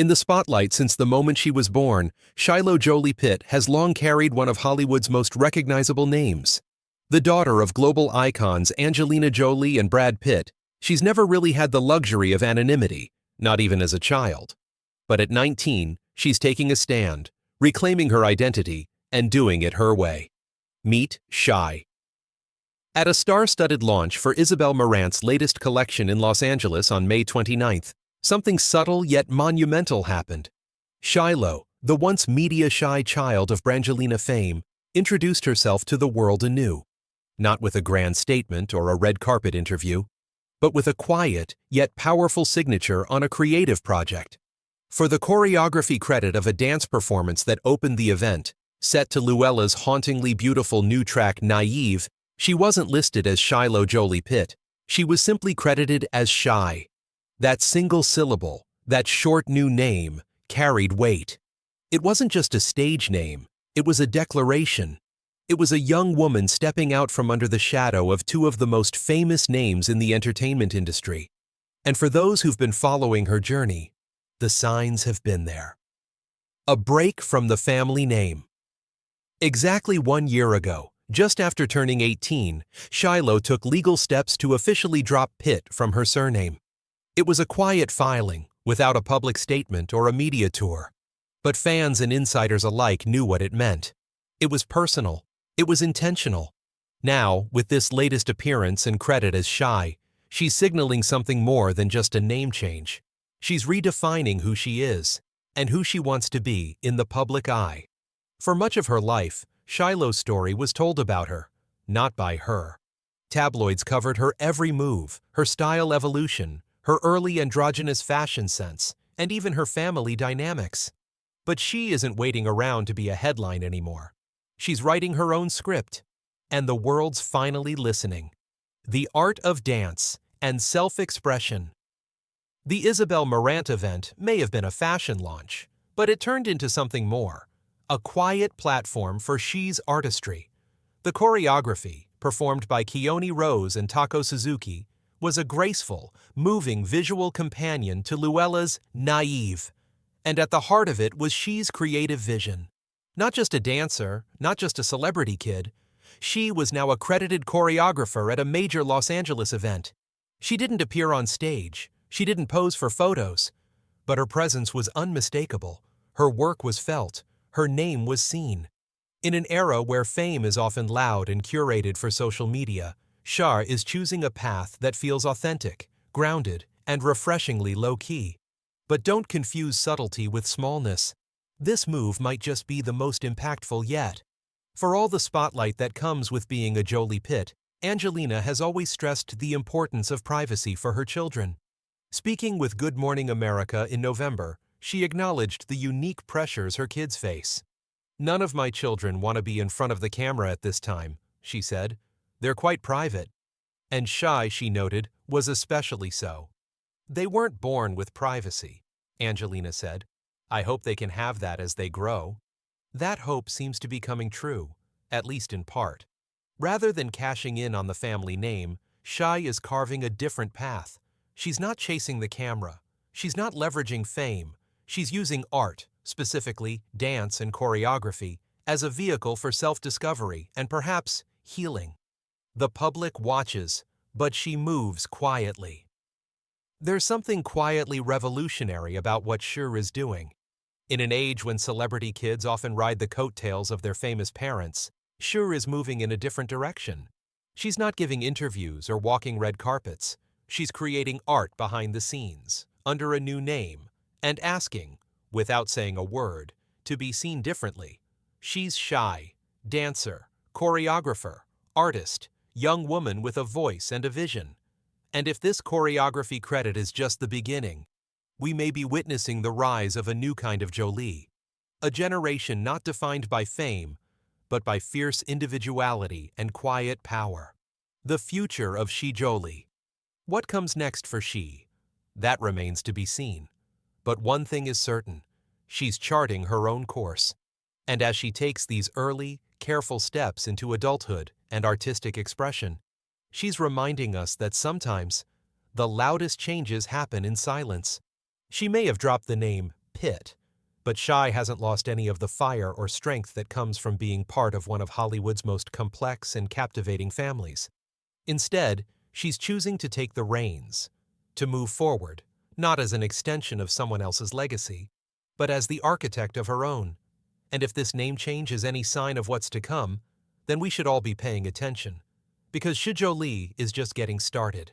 In the spotlight since the moment she was born, Shiloh Jolie-Pitt has long carried one of Hollywood's most recognizable names. The daughter of global icons Angelina Jolie and Brad Pitt, she's never really had the luxury of anonymity, not even as a child. But at 19, she's taking a stand, reclaiming her identity, and doing it her way. Meet Shy. At a star-studded launch for Isabel Marant's latest collection in Los Angeles on May 29th, something subtle yet monumental happened. Shiloh, the once media-shy child of Brangelina fame, introduced herself to the world anew. Not with a grand statement or a red carpet interview, but with a quiet yet powerful signature on a creative project. For the choreography credit of a dance performance that opened the event, set to Luella's hauntingly beautiful new track Naive, she wasn't listed as Shiloh Jolie-Pitt. She was simply credited as Shy. That single syllable, that short new name, carried weight. It wasn't just a stage name, it was a declaration. It was a young woman stepping out from under the shadow of two of the most famous names in the entertainment industry. And for those who've been following her journey, the signs have been there. A break from the family name. Exactly 1 year ago, just after turning 18, Shiloh took legal steps to officially drop Pitt from her surname. It was a quiet filing, without a public statement or a media tour. But fans and insiders alike knew what it meant. It was personal. It was intentional. Now, with this latest appearance and credit as Shy, she's signaling something more than just a name change. She's redefining who she is, and who she wants to be in the public eye. For much of her life, Shiloh's story was told about her, not by her. Tabloids covered her every move, her style evolution, her early androgynous fashion sense, and even her family dynamics. But she isn't waiting around to be a headline anymore. She's writing her own script, and the world's finally listening. The art of dance and self-expression. The Isabel Marant event may have been a fashion launch, but it turned into something more. A quiet platform for She's artistry. The choreography, performed by Keone Rose and Tako Suzuki, was a graceful, moving visual companion to Luella's Naive. And at the heart of it was She's creative vision. Not just a dancer, not just a celebrity kid. She was now a credited choreographer at a major Los Angeles event. She didn't appear on stage. She didn't pose for photos. But her presence was unmistakable. Her work was felt. Her name was seen. In an era where fame is often loud and curated for social media, Shar is choosing a path that feels authentic, grounded, and refreshingly low-key. But don't confuse subtlety with smallness. This move might just be the most impactful yet. For all the spotlight that comes with being a Jolie-Pitt, Angelina has always stressed the importance of privacy for her children. Speaking with Good Morning America in November, she acknowledged the unique pressures her kids face. "None of my children want to be in front of the camera at this time," she said. "They're quite private." And Shy, she noted, was especially so. "They weren't born with privacy," Angelina said. "I hope they can have that as they grow." That hope seems to be coming true, at least in part. Rather than cashing in on the family name, Shy is carving a different path. She's not chasing the camera. She's not leveraging fame. She's using art, specifically dance and choreography, as a vehicle for self-discovery and perhaps healing. The public watches, but she moves quietly. There's something quietly revolutionary about what Shur is doing. In an age when celebrity kids often ride the coattails of their famous parents, Shur is moving in a different direction. She's not giving interviews or walking red carpets. She's creating art behind the scenes, under a new name, and asking, without saying a word, to be seen differently. She's Shy, dancer, choreographer, artist, young woman with a voice and a vision. And if this choreography credit is just the beginning, we may be witnessing the rise of a new kind of Jolie. A generation not defined by fame, but by fierce individuality and quiet power. The future of She Jolie. What comes next for She? That remains to be seen. But one thing is certain, she's charting her own course. And as she takes these early, careful steps into adulthood and artistic expression, she's reminding us that sometimes the loudest changes happen in silence. She may have dropped the name Pitt. But Shy hasn't lost any of the fire or strength that comes from being part of one of Hollywood's most complex and captivating families. Instead, she's choosing to take the reins, to move forward, not as an extension of someone else's legacy, but as the architect of her own. And if this name change is any sign of what's to come, then we should all be paying attention. Because Shiloh Jolie is just getting started.